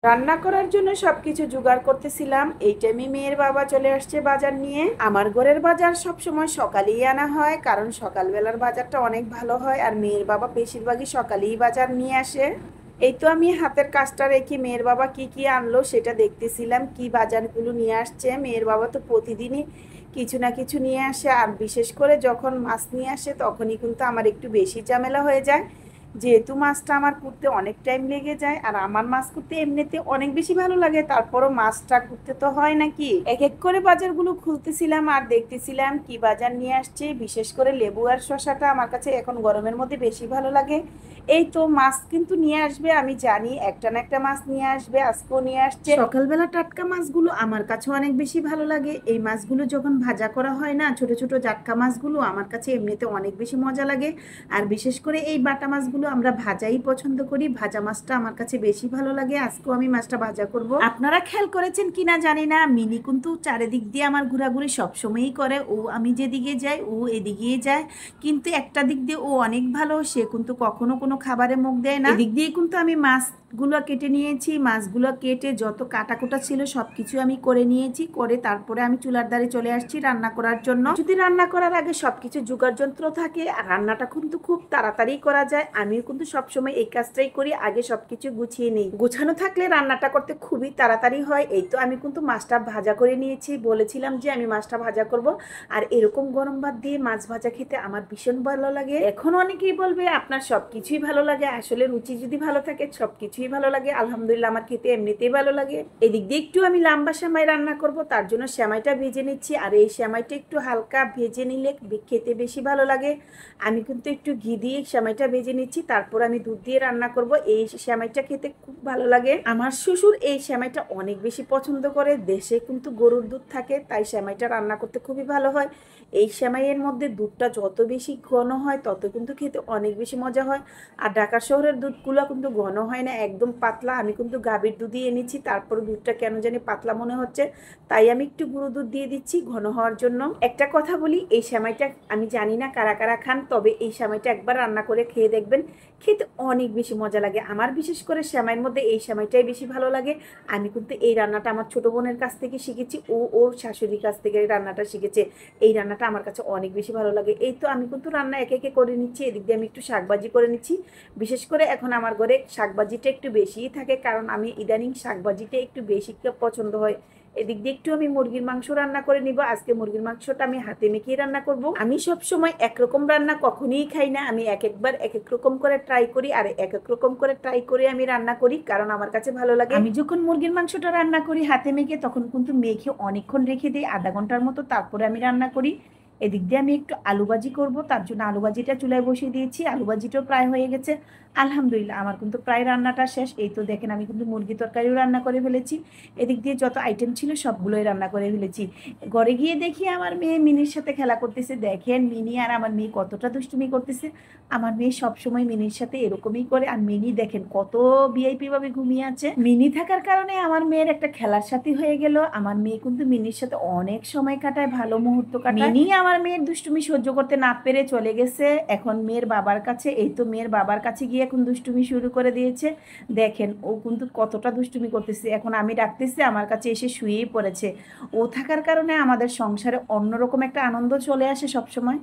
রান্না করার জন্য সবকিছু জোগাড় করতেছিলাম। এই টাইমে মেয়ের বাবা চলে আসছে বাজার নিয়ে। আমার ঘরের বাজার সব সময় সকালেই আনা হয়, কারণ সকালবেলার বাজারটা অনেক ভালো হয়। আর মেয়ের বাবা বেশিরভাগই সকালেই বাজার নিয়ে আসে। এই তো আমি হাতের কাজটা রেখে মেয়ের বাবা কি কি আনলো সেটা দেখতেছিলাম, কি বাজারগুলো নিয়ে আসছে। মেয়ের বাবা তো প্রতিদিনই কিছু না কিছু নিয়ে আসে, আর বিশেষ করে যখন মাছ নিয়ে আসে তখনই কিন্তু আমার একটু বেশি ঝামেলা হয়ে যায়, যেহেতু মাছটা আমার করতে অনেক টাইম লেগে যায়। আর আমার মাছ করতে এমনিতে অনেক বেশি ভালো লাগে, তারপরও মাছটা করতে তো হয় নাকি। এক এক করে বাজারগুলো খুলতেছিলাম আর দেখতেছিলাম কি বাজার নিয়ে আসছে। বিশেষ করে লেবু আর শসাটা আমার কাছে এখন গরমের মধ্যে বেশি ভালো লাগে। এই তো মাছ কিন্তু নিয়ে আসবে, আমি জানি একটা না একটা মাছ নিয়ে আসবে, আজকেও নিয়ে আসছে। সকালবেলা টাটকা মাছগুলো আমার কাছে অনেক বেশি ভালো লাগে। এই মাছগুলো যখন ভাজা করা হয় না, ছোট ছোট জাটকা মাছগুলো আমার কাছে এমনিতে অনেক বেশি মজা লাগে। আর বিশেষ করে এই বাটা মাছগুলো আমরা ভাজাই পছন্দ করি, ভাজা মাছটা আমার কাছে বেশি ভালো লাগে। আজকেও আমি মাছটা ভাজা করব। আপনারা খেয়াল করেছেন কিনা জানি না, মিনি কিন্তু চারিদিক দিয়ে আমার ঘোরাঘুরি সবসময়ই করে। ও আমি যেদিকে যাই ও এদিকেই যায়, কিন্তু একটা দিক দিয়ে ও অনেক ভালো, সে কিন্তু কখনো কোনো খাবারে মুখ দেয় না। এদিক দিয়ে কিন্তু আমি মাছগুলো কেটে নিয়েছি, মাছগুলো কেটে যত কাটাকুটা ছিল সবকিছু আমি করে নিয়েছি, করে তারপরে আমি চুলার ধারে চলে আসছি রান্না করার জন্য। যদি রান্না করার আগে সবকিছু জোগাড় যন্ত্র থাকে আর রান্নাটা কিন্তু খুব তাড়াতাড়ি করা যায়। আমিও কিন্তু সবসময় এই কাজটাই করি, আগে সবকিছু গুছিয়ে নিই। গুছানো থাকলে রান্নাটা করতে খুবই তাড়াতাড়ি হয়। এই তো আমি কিন্তু মাছটা ভাজা করে নিয়েছি, বলেছিলাম যে আমি মাছটা ভাজা করব। আর এরকম গরম ভাত দিয়ে মাছ ভাজা খেতে আমার ভীষণ ভালো লাগে। এখন অনেকেই বলবে আপনার সবকিছুই ভালো লাগে, আসলে রুচি যদি ভালো থাকে সবকিছুই ভালো লাগে। আলহামদুলিল্লাহ আমার খেতে এমনিতেই ভালো লাগে। এদিক দিয়ে একটু আমি লম্বা সেমাই রান্না করব, তার জন্য সেমাইটা ভেজে নিচ্ছি। আর এই সেমাইটা একটু হালকা ভেজে নিলে খেতে বেশি ভালো লাগে। আমি কিন্তু একটু ঘি দিয়ে সেমাইটা ভেজে নিচ্ছি, তারপর আমি দুধ দিয়ে রান্না করব। এই সেমাইটা খেতে খুব ভালো লাগে। আমার শ্বশুর এই সেমাইটা অনেক বেশি পছন্দ করে। দেশে কিন্তু গরুর দুধ থাকে, তাই সেমাইটা রান্না করতে খুবই ভালো হয়। এই সেমাইয়ের মধ্যে দুধটা যত বেশি ঘন হয় তত কিন্তু খেতে অনেক বেশি মজা হয়। আর ঢাকা শহরের দুধগুলো কিন্তু ঘন হয় না, একদম পাতলা। আমি কিন্তু গাভীর দুধই এনেছি, তারপর দুধটা কেন জানি পাতলা মনে হচ্ছে, তাই আমি একটু গুঁড়ো দুধ দিয়ে দিচ্ছি ঘন হওয়ার জন্য। একটা কথা বলি, এই সেমাইটা আমি জানি না কারা কারা খান, তবে এই সেমাইটা একবার রান্না করে খেয়ে দেখবেন, খেতে অনেক বেশি মজা লাগে। আমার বিশেষ করে সেমাইয়ের মধ্যে এই সেমাইটাই বেশি ভালো লাগে। আমি কিন্তু এই রান্নাটা আমার ছোট বোনের কাছ থেকে শিখেছি, ও ওর শাশুড়ির কাছ থেকে এই রান্নাটা শিখেছে। এই রান্নাটা আমার কাছে অনেক বেশি ভালো লাগে। এই তো আমি কিন্তু রান্না একে একে করে নিচ্ছি, এদিক দিয়ে আমি একটু শাকভাজি করে নিচ্ছি। বিশেষ করে এখন আমার ঘরে শাকভাজিটা একটু বেশিই থাকে, কারণ আমি ইদানিং শাকভাজিটা একটু বেশি পছন্দ হয়। এদিক দিয়ে একটু আমি মুরগির মাংস রান্না করে নিব। আজকে মুরগির মাংসটা আমি হাতে মেখে রান্না করব। আমি সব সময় একরকম রান্না কখনোই খাই না, আমি এক একবার এক এক রকম করে ট্রাই করি, আর এক এক রকম করে ট্রাই করে আমি রান্না করি, কারণ আমার কাছে ভালো লাগে। আমি যখন মুরগির মাংসটা রান্না করি হাতে মেখে, তখন কিন্তু মেখে অনেকক্ষণ রেখে দিই, আধা ঘন্টার মতো, তারপরে আমি রান্না করি। এদিক দিয়ে আমি একটু আলু ভাজি করবো, তার জন্য আলু ভাজিটা চুলায় বসিয়ে দিয়েছি। আলু ভাজিটাও প্রায় হয়ে গেছে। আলহামদুলিল্লাহ আমার কিন্তু প্রায় রান্নাটা শেষ। এই তো দেখেন আমি কিন্তু মুরগি তরকারিও রান্না করে ফেলেছি। এদিক দিয়ে যত আইটেম ছিল সবগুলোই রান্না করে ফেলেছি। ঘরে গিয়ে দেখি আমার মেয়ে মিনির সাথে খেলা করতেছে। দেখেন মিনি আর আমার মেয়ে কতটা দুষ্টুমি করতেছে। আমার মেয়ে সবসময় মিনির সাথে এরকমই করে। আর মিনি দেখেন কত ভিআইপি ভাবে ঘুমিয়ে আছে। মিনি থাকার কারণে আমার মেয়ের একটা খেলার সাথী হয়ে গেল। আমার মেয়ে কিন্তু মিনির সাথে অনেক সময় কাটায়, ভালো মুহূর্ত কাটায়। মিনি আমার মেয়ের দুষ্টুমি সহ্য করতে না পেরে চলে গেছে এখন মেয়ের বাবার কাছে। এই তো মেয়ের বাবার কাছে গিয়ে এখন দুষ্টুমি শুরু করে দিয়েছে। দেখেন ও কিন্তু কতটা দুষ্টুমি করতেছে। এখন আমি ডাকতেছি, আমার কাছে এসে শুয়েই পড়েছে। ও থাকার কারণে আমাদের সংসারে অন্যরকম একটা আনন্দ চলে আসে সব সময়।